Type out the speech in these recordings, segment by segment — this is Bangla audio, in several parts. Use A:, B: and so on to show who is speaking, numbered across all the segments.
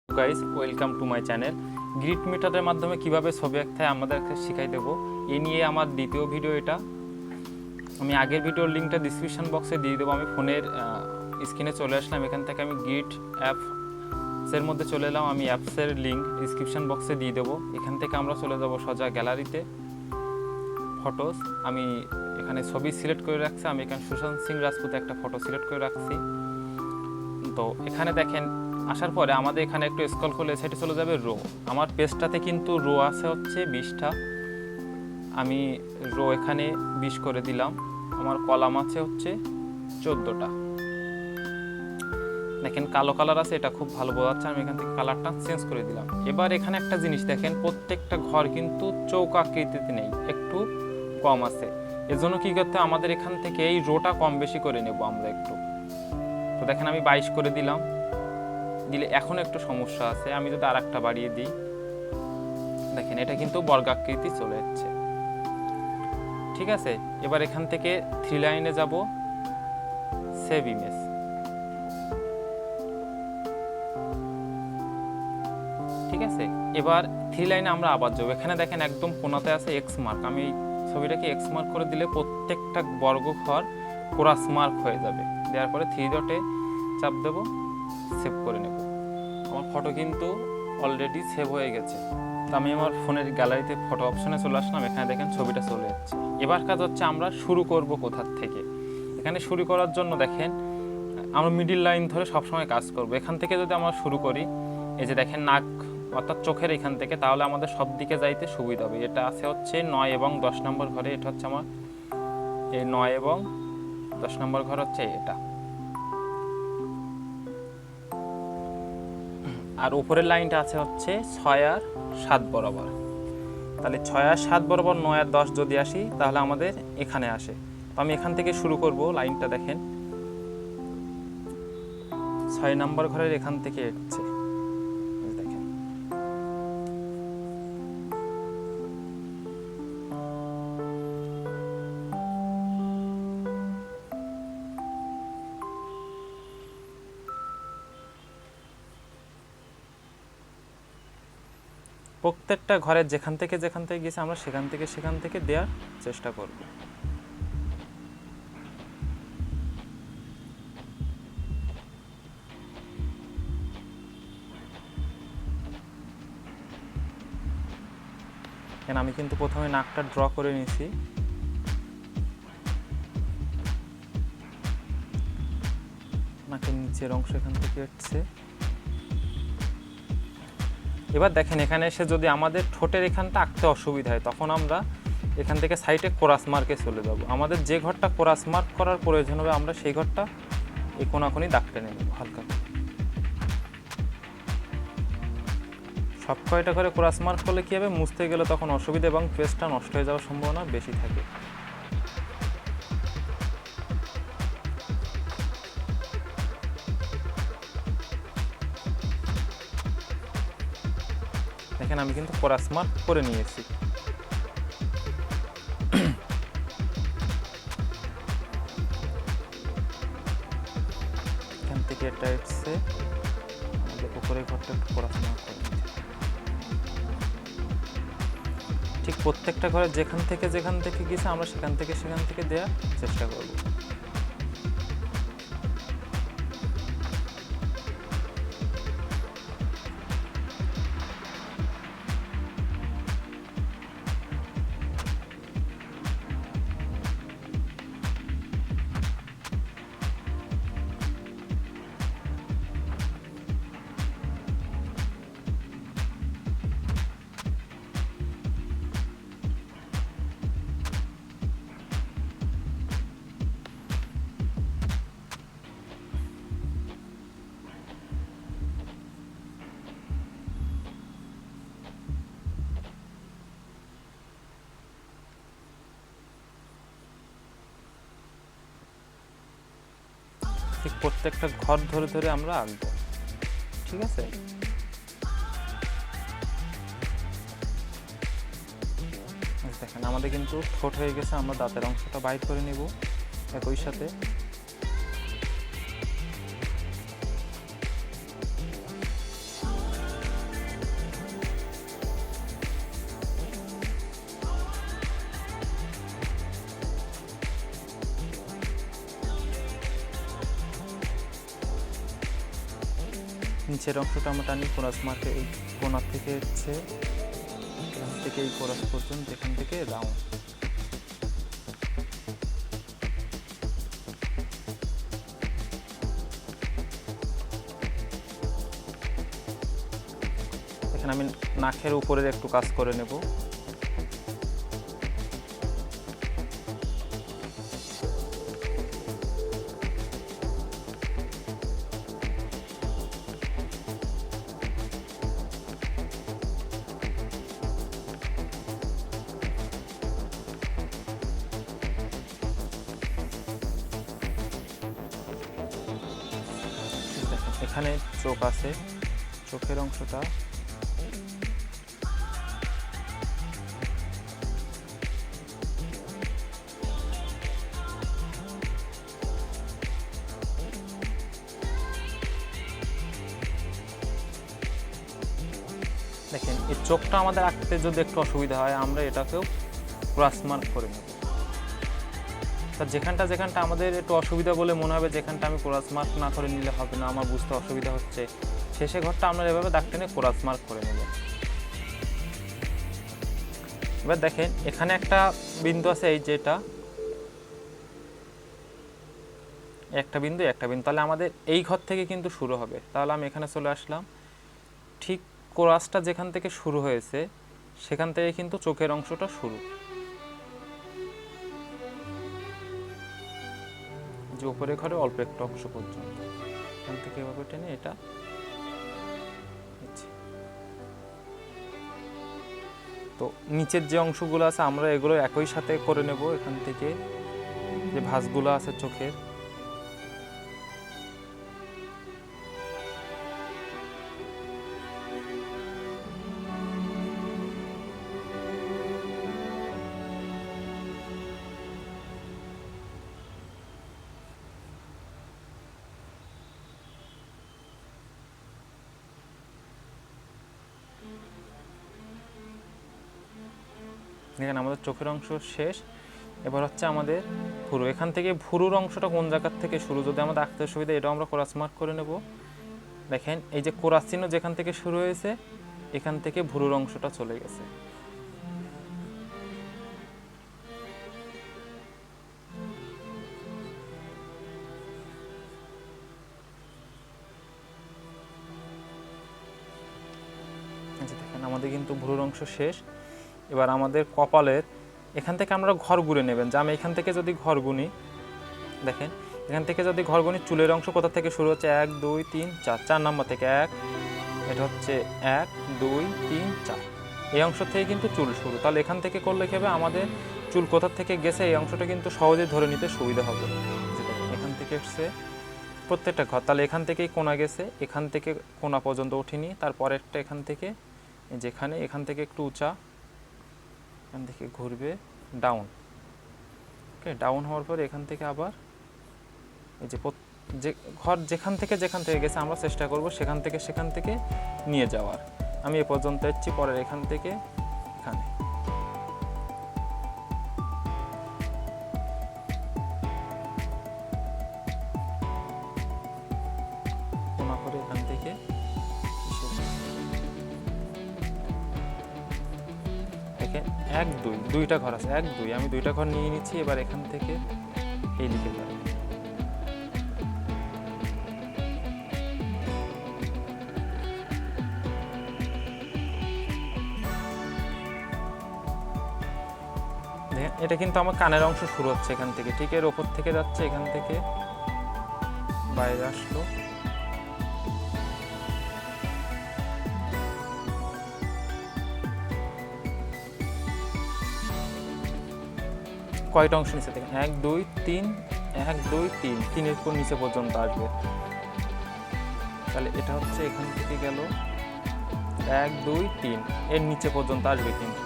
A: Guys, welcome to my channel. Grid মেথডের মাধ্যমে কিভাবে ছবি আঁকতে হয় আমাদেরকে শিখাই দেবো। এ নিয়ে আমার দ্বিতীয় ভিডিও এটা। আমি আগের ভিডিওর লিঙ্কটা ডিসক্রিপশন বক্সে দিয়ে দেবো। আমি ফোনের স্ক্রিনে চলে আসলাম, এখান থেকে আমি গ্রিড অ্যাপসের মধ্যে চলে এলাম। আমি অ্যাপসের লিঙ্ক ডিসক্রিপশন বক্সে দিয়ে দেবো। এখান থেকে আমরা চলে যাব সোজা গ্যালারিতে, ফটোস। আমি এখানে ছবি সিলেক্ট করে রাখছি। আমি এখানে সুশান্ত সিং রাজপুত একটা ফটো সিলেক্ট করে রাখছি। তো এখানে দেখেন, আসার পরে আমাদের এখানে একটু স্ক্রল করলে সেটা চলে যাবে রো। আমার পেজটাতে কিন্তু রো আছে হচ্ছে 20টা। আমি রো এখানে 20 করে দিলাম। আমার কলাম আছে হচ্ছে 14টা। দেখেন কালো কালার আছে, এটা খুব ভালো বোঝা যাচ্ছে। আমি এখান থেকে কালারটা চেঞ্জ করে দিলাম। এবার এখানে একটা জিনিস দেখেন, প্রত্যেকটা ঘর কিন্তু চৌকাকৃতিতে নেই, একটু কম আছে। এজন্য কি করতে হবে, আমাদের এখান থেকে এই রোটা কম বেশি করে নেব আমরা একটু। তো দেখেন আমি 22 করে দিলাম। দিলে এখন একটু সমস্যা আছে, আমি যদি আরেকটা বাড়িয়ে দিই, দেখেন এটা কিন্তু বর্গাকৃতি চলে যাচ্ছে। ঠিক আছে, এবার এখান থেকে 3 লাইনে যাব, সেভ ইমেজ। ঠিক আছে, এবার 3 লাইনে আমরা আবার যাবো। এখানে দেখেন একদম কোণাতে আছে এক্স মার্ক। আমি ছবিটাকে এক্স মার্ক করে দিলে প্রত্যেকটা বর্গঘর ক্রস মার্ক হয়ে যাবে। দেওয়ার পরে 3 ডটে চাপ দেবো, সেভ করে নেব। আমার ফটো কিন্তু অলরেডি সেভ হয়ে গেছে। তো আমি আমার ফোনের গ্যালারিতে ফটো অপশনে চলে আসলাম। এখানে দেখেন ছবিটা চলে যাচ্ছে। এবার কাজ হচ্ছে আমরা শুরু করব কোথার থেকে। এখানে শুরু করার জন্য দেখেন আমরা মিডিল লাইন ধরে সবসময় কাজ করব। এখান থেকে যদি আমরা শুরু করি, এই যে দেখেন নাক অর্থাৎ চোখের এখান থেকে, তাহলে আমাদের সব দিকে যাইতে সুবিধা হবে। এটা আছে হচ্ছে 9 এবং 10 নম্বর ঘরে। এটা হচ্ছে আমার এই 9 এবং 10 নম্বর ঘর হচ্ছে এটা। আর উপরের লাইনটা আছে হচ্ছে 6 আর 7 বরাবর। তাহলে 6 আর 7 বরাবর 9 আর 10 যদি আসি, তাহলে আমাদের এখানে আসে। তো আমি এখান থেকে শুরু করব। লাইনটা দেখেন 6 নম্বর ঘরের এখান থেকে এসছে। দেখেন প্রত্যেকটা ঘরের যেখান থেকে গেছে আমরা সেখান থেকে দেওয়ার চেষ্টা করব। কেন আমি কিন্তু প্রথমে নাকটা ড্র করে নিয়েছি। নাকের নিচের অংশ এখান থেকে এসছে। এবার দেখেন এখানে এসে যদি আমাদের ঠোঁটের এখানটা আঁকতে অসুবিধা হয়, তখন আমরা এখান থেকে সাইডে কোরাস মার্কে চলে যাব। আমাদের যে ঘরটা কোরাস মার্ক করার প্রয়োজন হবে, আমরা সেই ঘরটা এই কোনাকুনি দাগটা নেব হালকা। সব কয়টা করে কোরাস মার্ক করলে কী হবে, মুছতে গেলে তখন অসুবিধা এবং পেজটা নষ্ট হয়ে যাওয়ার সম্ভাবনা বেশি থাকে। দেখেন আমি কিন্তু কোরাস মার্ক করে নিয়েছি। এখান থেকে এটা এসছে, আমাদের উপরে ঘরটা একটু কোরাস মার্ক করে নিতে। ঠিক প্রত্যেকটা ঘরে যেখান থেকে গেছে আমরা সেখান থেকে দেওয়ার চেষ্টা করব। ঠিক প্রত্যেকটা ঘর ধরে আমরা আঁকবো। ঠিক আছে, দেখেন আমাদের কিন্তু ঠোঁট হয়ে গেছে। আমরা দাঁতের অংশটা বাইর করে নেব একই সাথে। নিচের অংশটা আমরা টানি কোরাস মার্কে, এই কোণা থেকে হচ্ছে এখান থেকে এই কোরাস পর্যন্ত, এখান থেকে রাউন্ড। এখানে আমি নাকের উপরের একটু কাজ করে নেব। এখানে চোখ আছে, চোখের অংশটা দেখেন, এই চোখটা আমাদের আঁকতে যদি একটু অসুবিধা হয় আমরা এটাকেও ক্রস মার্ক করে নেব। তা যেখানটা আমাদের একটু অসুবিধা বলে মনে হবে, যেখানটা আমি ক্রস মার্ক না করে নিলে হবে না, আমার বুঝতে অসুবিধা হচ্ছে, শেষে ঘরটা আমরা এভাবে দাগ টেনে ক্রস মার্ক করে নেব। এবার দেখেন এখানে একটা বিন্দু আছে, এই যেটা একটা বিন্দু, তাহলে আমাদের এই ঘর থেকে কিন্তু শুরু হবে। তাহলে আমি এখানে চলে আসলাম, ঠিক কোরাসটা যেখান থেকে শুরু হয়েছে সেখান থেকে কিন্তু চোখের অংশটা শুরু, যে উপরে ঘরে অল্প একটু অংশ পর্যন্ত, এখান থেকে এভাবে টেনে এটা। তো নিচের যে অংশগুলো আছে আমরা এগুলো একই সাথে করে নেব। এখান থেকে যে ভাঁজগুলো আছে চোখের, দেখেন আমাদের চোখের অংশ শেষ। এবার হচ্ছে আমাদের ভুরু, এখান থেকে ভুরুর অংশটা কোন জায়গার থেকে শুরু, যদি আমাদের আঁকতে সুবিধা এটাও আমরা ক্রস মার্ক করে নেব। দেখেন এই যে ক্রস চিহ্ন যেখান থেকে শুরু হয়েছে এখান থেকে ভুরুর অংশটা চলে গেছে। দেখেন আমাদের কিন্তু ভুরুর অংশ শেষ। এবার আমাদের কপালের এখান থেকে আমরা ঘর গুনে নেবেন, যে আমি এখান থেকে যদি ঘর গুনি, দেখেন এখান থেকে যদি ঘর গুনি, চুলের অংশ কোথা থেকে শুরু হচ্ছে 1 2 3 4, 4 নম্বর থেকে 1, এটা হচ্ছে 1 2 3 4, এই অংশ থেকে কিন্তু চুল শুরু। তাহলে এখান থেকে করলে কি হবে, আমাদের চুল কোথা থেকে গেছে এই অংশটা কিন্তু সহজে ধরে নিতে সুবিধা হবে। এখান থেকে এসছে প্রত্যেকটা ঘর, তাহলে এখান থেকেই কোণা গেছে, এখান থেকে কোণা পর্যন্ত উঠিনি, তারপরে একটা এখান থেকে যেখানে এখান থেকে একটু উঁচা, এখান থেকে ঘুরবে ডাউন। ওকে, ডাউন হওয়ার পর এখান থেকে আবার এই যে ঘর যেখান থেকে গেছে আমরা চেষ্টা করব সেখান থেকে নিয়ে যাওয়ার। আমি এ পর্যন্ত এসেছি, পরের এখান থেকে এখানে কোণা করে এখান থেকে দেখেন 1 2, দুইটা ঘর আছে 1 2, আমি দুইটা ঘর নিয়ে নিচ্ছি। এবার এখান থেকে এই দিকে যাব, এটা কিন্তু আমার কানের অংশ শুরু হচ্ছে এখান থেকে, ঠিক এর ওপর থেকে যাচ্ছে, এখান থেকে বাইরে আসলো, কয়টা অংশ নিচে দেখেন 1 2 3, 1 2 3, 3 এর পর নিচে পর্যন্ত আসবে। তাহলে এটা হচ্ছে এখান থেকে গেল 1 2 3, এর নিচে পর্যন্ত আসবে কিন্তু।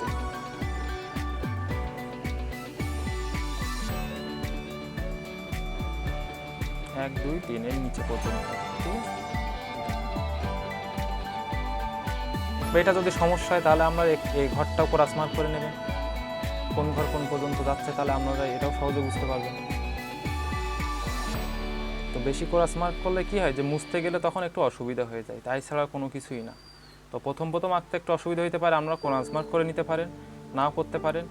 A: এক দুই তিন এর নিচে পর্যন্ত। এটা যদি সমস্যা হয় তাহলে আমরা এই ঘরটাও ক্রস মার্ক করে নেবেন, কোন ঘর কোন পর্যন্ত যাচ্ছে, তাহলে আপনারা এটাও সহজে বুঝতে পারবেন। তো বেশি ক্রস মার্ক করলে কি হয় যে মুছতে গেলে তখন একটু অসুবিধা হয়ে যায়, তাই ছাড়া কোনো কিছুই না। তো প্রথম আঁকতে একটু অসুবিধা হতে পারে, আমরা ক্রস মার্ক করে নিতে পারেন, নাও করতে পারেন।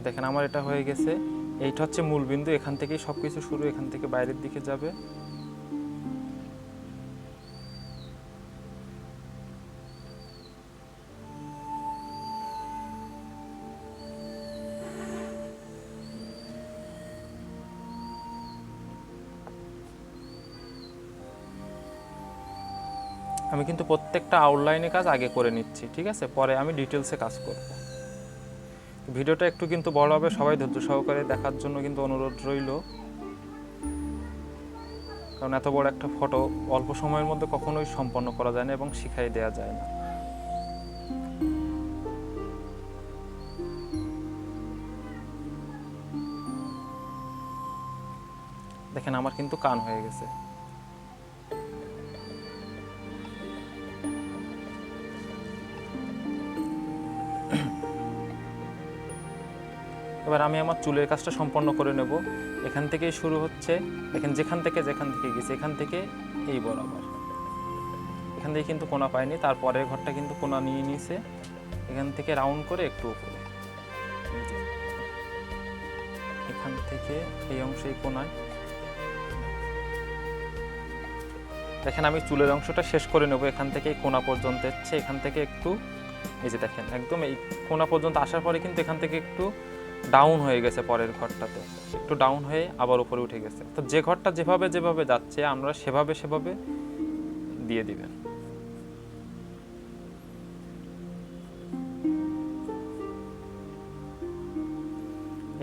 A: দেখেন আমার এটা হয়ে গেছে, এইটা হচ্ছে মূল বিন্দু, এখান থেকেই সব কিছু শুরু, এখান থেকে বাইরের দিকে যাবে। আমি কিন্তু প্রত্যেকটা আউটলাইনে কাজ আগে করে নিচ্ছি, ঠিক আছে, পরে আমি ডিটেলসে কাজ করব। ভিডিওটা একটু কিন্তু বড় হবে, সবাই ধৈর্য সহকারে দেখার জন্য কিন্তু অনুরোধ রইল, কারণ এত বড় একটা ফটো অল্প সময়ের মধ্যে কখনোই সম্পন্ন করা যায় না এবং শিখাই দেওয়া যায় না। দেখেন আমার কিন্তু কান হয়ে গেছে। এবার আমি আমার চুলের কাজটা সম্পন্ন করে নেব। এখান থেকেই শুরু হচ্ছে, দেখেন যেখান থেকে গেছে, এখান থেকে এই বরাবর, এখান থেকে কিন্তু কোনা পায়নি, তারপরের ঘরটা কিন্তু কোনা নিয়ে নিয়েছে, এখান থেকে রাউন্ড করে একটু উপরে, এখান থেকে এই অংশে কোনায়। দেখেন আমি চুলের অংশটা শেষ করে নেব, এখান থেকে এই কোনা পর্যন্ত হচ্ছে, এখান থেকে একটু এই যে দেখেন একদম এই কোনা পর্যন্ত আসার পরে কিন্তু এখান থেকে একটু ডাউন হয়ে গেছে, পরের ঘরটাতে একটু ডাউন হয়ে আবার উপরে উঠে গেছে। তো যে ঘরটা যেভাবে যাচ্ছে আমরা সেভাবে দিয়ে দিবেন।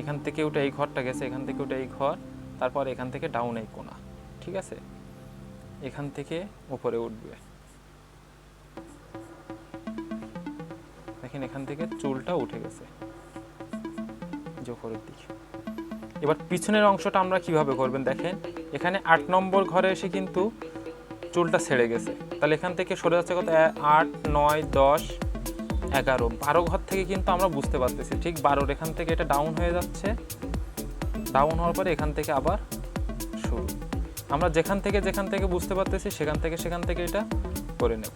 A: এখান থেকে উঠে এই ঘরটা গেছে, এখান থেকে উঠে এই ঘর, তারপর এখান থেকে ডাউন এই কোনা, ঠিক আছে, এখান থেকে উপরে উঠবে। দেখেন এখান থেকে চুলটা উঠে গেছে উপরের দিকে। এবার পিছনের অংশটা আমরা কিভাবে করবেন, দেখেন এখানে 8 নম্বর ঘরে এসে কিন্তু চুলটা ছেড়ে গেছে, তাহলে এখান থেকে সরে যাচ্ছে কত, 8, 9, 10, 11, 12 ঘর থেকে কিন্তু আমরা বুঝতে পারতেছি ঠিক 12 এখান থেকে এটা ডাউন হয়ে যাচ্ছে, ডাউন হওয়ার পরে এখান থেকে আবার শুরু। আমরা যেখান থেকে বুঝতে পারতেছি সেখান থেকে এটা করে নেব।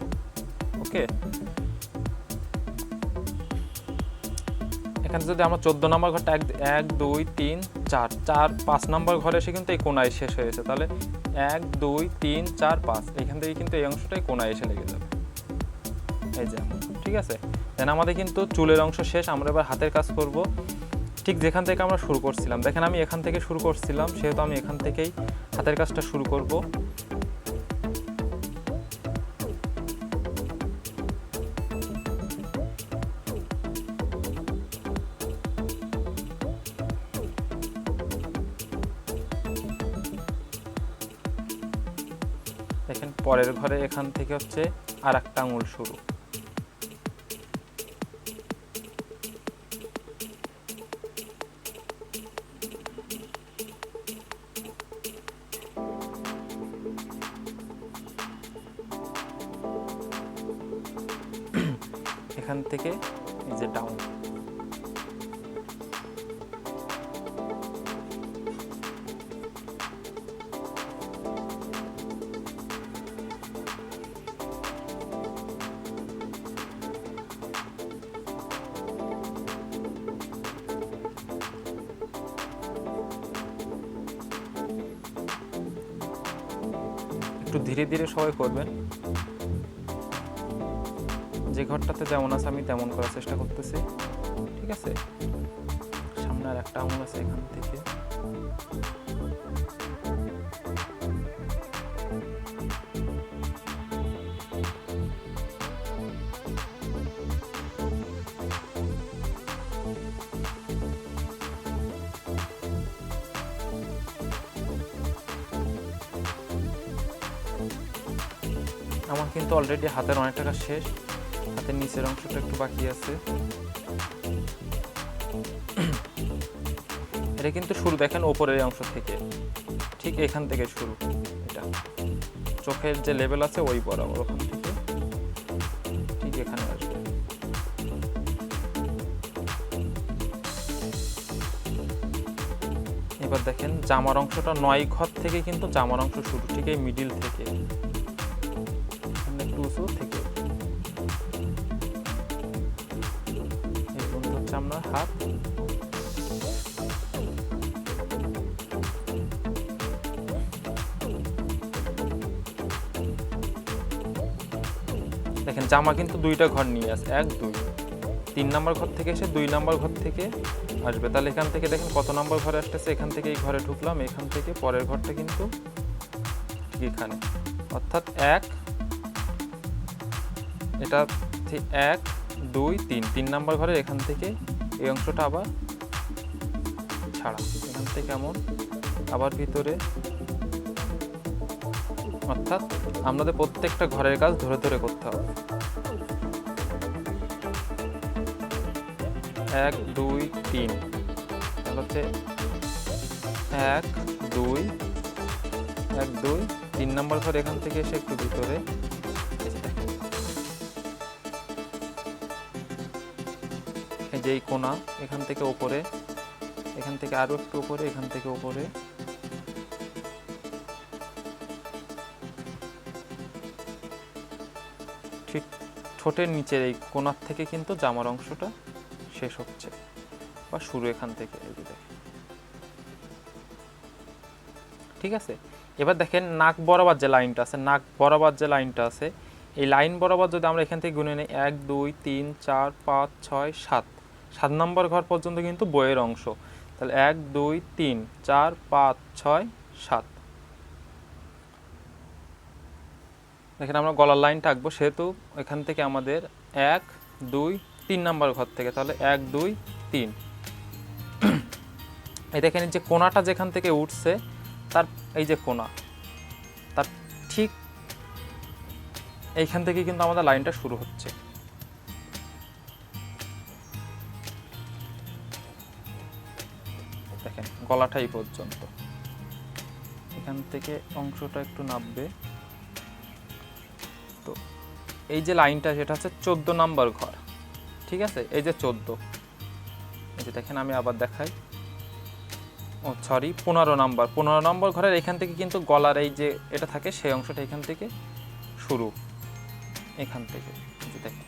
A: ওকে, এখানে যদি আমরা 14 নম্বর ঘরটা 1, 2, 3, 4, 5 নম্বর ঘরে এসে কিন্তু এই কোনায় শেষ হয়েছে, তাহলে 1, 2, 3, 4, 5 এখান থেকে কিন্তু এই অংশটাই কোনায় এসে লেগে যাবে, এই যে, ঠিক আছে। দেন আমাদের কিন্তু চুলের অংশ শেষ, আমরা এবার হাতের কাজ করব ঠিক যেখান থেকে আমরা শুরু করছিলাম। দেখেন আমি এখান থেকে শুরু করছিলাম, সেহেতু আমি এখান থেকেই হাতের কাজটা শুরু করব। দেখেন পরের ঘরে এখান থেকে হচ্ছে আর একটা আঙুল শুরু, এখান থেকে এই যে ডাউন। একটু ধীরে ধীরে সবাই করবেন, যে ঘরটাতে যেমন আছে আমি তেমন করার চেষ্টা করতেছি, ঠিক আছে। সামনে আর একটা আঙুল আছে, এখান থেকে আমার কিন্তু অলরেডি হাতের অনেকটা কাজ শেষ, হাতের নিচের অংশটা একটু বাকি আছে। এটা কিন্তু শুরু দেখেন উপরের অংশ থেকে, ঠিক এখান থেকে শুরু, এটা চোখের যে লেভেল আছে ওই বরাবর ওখান থেকে ঠিক এখানে আসবে। এবার দেখেন জামার অংশটা 9 ঘর থেকে কিন্তু জামার অংশ শুরু, ঠিক এই মিডিল থেকে একটু উঁচু থেকে এই পর্যন্ত হচ্ছে আমরা হাত। দেখেন জামা কিন্তু 2টা ঘর নিয়ে আসে, 1 2, 3 নাম্বার ঘর থেকে এসে 2 নাম্বার ঘর থেকে আসবে। তাহলে এখান থেকে দেখেন কত নাম্বার ঘরে আসতেছে, এখান থেকে এই ঘরে ঢুকলাম, এখান থেকে পরের ঘরটা কিন্তু এখানে, অর্থাৎ 1 এটা 1 2 3 নাম্বার ঘরে এখান থেকে এই অংশটা আবার ছাড়া, এখান থেকে কেমন আবার ভিতরে, অর্থাৎ আমাদের প্রত্যেকটা ঘরের কাজ ধরে ধরে করতে হবে। 1 2 3 তাহলে হচ্ছে 1 2 1 2 3 নাম্বার ঘর এখান থেকে এসে একটু ভিতরে, এই যে এই কোণা এখান থেকে উপরে, এখান থেকে আরো একটু উপরে, এখান থেকে উপরে, ঠিক ঠোঁটের নিচের এই কোণার থেকে কিন্তু জামার অংশটা শেষ হচ্ছে বা শুরু এখান থেকে, এই যে দেখেন। ঠিক আছে, এবার দেখেন নাক বরাবর যে লাইনটা আছে, নাক বরাবর যে লাইনটা আছে, এই লাইন বরাবর যদি আমরা এখান থেকে গুনে নিই 1 2 3 4 5 6 7, 7 নম্বর ঘর পর্যন্ত কিন্তু বইয়ের অংশ। তাহলে 1 2 3 4 5 6 7, দেখেন আমরা গলার লাইনটা আঁকবো, সেহেতু এখান থেকে আমাদের 1 2 3 নাম্বার ঘর থেকে, তাহলে 1 2 3, এই দেখেন যে কোণাটা যেখান থেকে উঠছে তার এই যে কোণা, তার ঠিক এইখান থেকে কিন্তু আমাদের লাইনটা শুরু হচ্ছে। দেখেন গলাটা এই পর্যন্ত, এখান থেকে অংশটা একটু নামবে। তো এই যে লাইনটা সেটা হচ্ছে 14 নাম্বার ঘর, ঠিক আছে, এই যে 14, এই যে দেখেন আমি আবার দেখাই, ও সরি 15 নম্বর ঘরের এখান থেকে কিন্তু গলার এই যে এটা থাকে সেই অংশটা এখান থেকে শুরু, এখান থেকে দেখেন।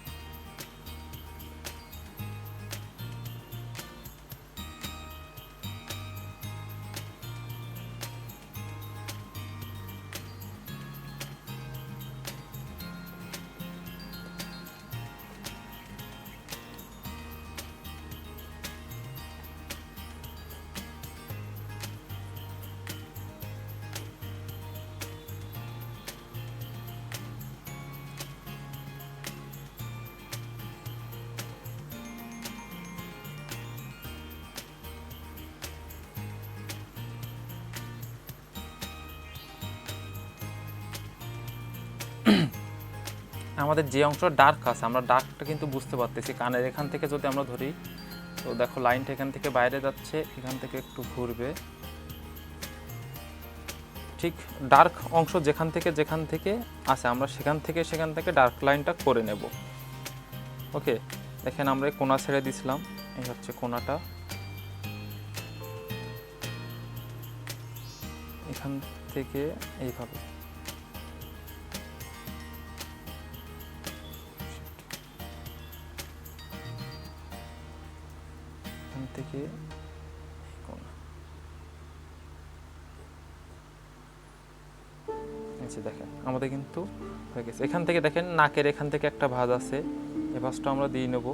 A: আমাদের যে অংশ ডার্ক আছে আমরা ডার্কটা কিন্তু বুঝতে পারতেছি, কানের এখান থেকে যদি আমরা ধরি, তো দেখো লাইনটা এখান থেকে বাইরে যাচ্ছে, এখান থেকে একটু ঘুরবে, ঠিক ডার্ক অংশ যেখান থেকে আছে আমরা সেখান থেকে ডার্ক লাইনটা করে নেব। ওকে, দেখেন আমরা কোণা ছেড়ে দিছিলাম, এই হচ্ছে কোণাটা, এখান থেকে এইভাবে থেকে দেখেন আমাদের কিন্তু হয়ে গেছে। এখান থেকে দেখেন নাকের এখান থেকে একটা ভাঁজ আছে, এই ভাঁজটা আমরা দিয়ে নেব।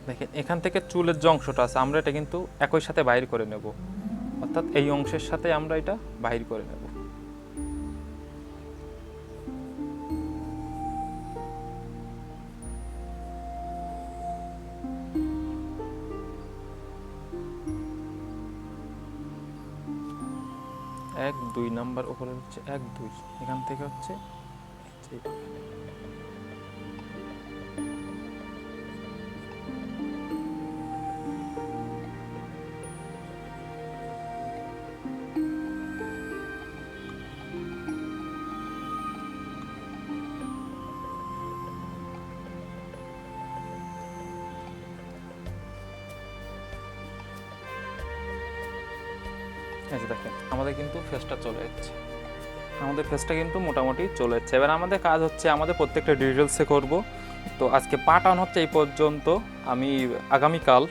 A: দেখেন এখান থেকে চুলের যে অংশটা আছে আমরা এটা কিন্তু একই সাথে বাইর করে নেব, অর্থাৎ এই অংশের সাথে আমরা এটা বাইর করে নেব। এক 2 নাম্বার, উপরে হচ্ছে 1 2, এখান থেকে হচ্ছে এইভাবে। এই যে দেখেন আমাদের কিন্তু ফেসটা চলে যাচ্ছে, আমাদের ফেসটা কিন্তু মোটামুটি চলে যাচ্ছে। এবার আমাদের কাজ হচ্ছে আমাদের প্রত্যেকটা ডিটেলসে করব। তো আজকে পার্ট 1 হচ্ছে এই পর্যন্ত, আমি আগামীকাল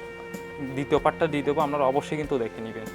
A: দ্বিতীয় পার্টটা দিয়ে দেবো, আপনারা অবশ্যই কিন্তু দেখে নেবেন।